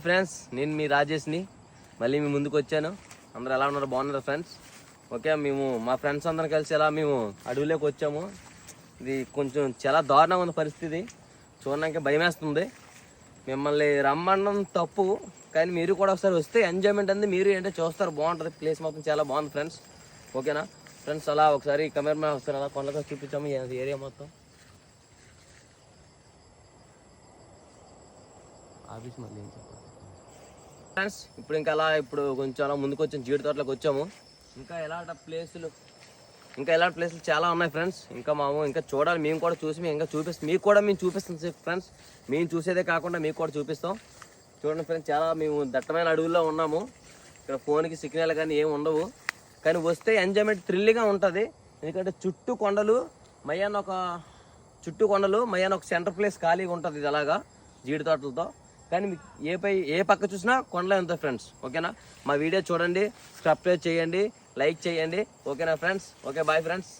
Friends, నేను మీ రాజేష్ని మళ్ళీ మీ ముందుకు వచ్చాను. అందరూ ఎలా ఉన్నారు? బాగున్నారు ఫ్రెండ్స్? ఓకే, మేము మా ఫ్రెండ్స్ అందరం కలిసి ఎలా మేము అడవిలోకి వచ్చాము. ఇది కొంచెం చాలా దారుణంగా ఉంది పరిస్థితి, చూడడానికి భయం వేస్తుంది. మిమ్మల్ని రమ్మడం తప్పు, కానీ మీరు కూడా ఒకసారి వస్తే ఎంజాయ్మెంట్ అనేది మీరు ఏంటో చూస్తారు, బాగుంటుంది. ప్లేస్ మొత్తం చాలా బాగుంది ఫ్రెండ్స్. ఓకేనా ఫ్రెండ్స్? అలా ఒకసారి కెమెరా ఒకసారి అలా కొండగా చూపించాము ఏరియా మొత్తం. ఆఫీస్ మళ్ళీ ఏం చెప్పాలి ఫ్రెండ్స్. ఇప్పుడు కొంచెం అలా ముందుకు వచ్చాము, జీడి తోటలోకి వచ్చాము. ఇంకా ఇలాంటి ప్లేసులు చాలా ఉన్నాయి ఫ్రెండ్స్. ఇంకా చూడాలి, మేము కూడా చూసి మేము ఇంకా చూపిస్తాం, మీకు కూడా మేము చూపిస్తాం ఫ్రెండ్స్. మేము చూసేదే కాకుండా మీకు కూడా చూపిస్తాం. చూడండి ఫ్రెండ్స్, చాలా మేము దట్టమైన అడవుల్లో ఉన్నాము. ఇక్కడ ఫోన్కి సిగ్నల్ కానీ ఏమి ఉండవు, కానీ వస్తే ఎంజాయ్మెంట్ థ్రిల్గా ఉంటుంది. ఎందుకంటే చుట్టూ కొండలు మయ్యాన ఒక సెంటర్ ప్లేస్ ఖాళీగా ఉంటుంది. ఇది అలాగా జీడి తోటలతో, కానీ మీకు ఏ పక్క చూసినా కొండలే ఉంటాయి ఫ్రెండ్స్. ఓకేనా? మా వీడియో చూడండి, సబ్స్క్రైబ్ చేయండి, లైక్ చేయండి. ఓకేనా ఫ్రెండ్స్? Okay, bye friends.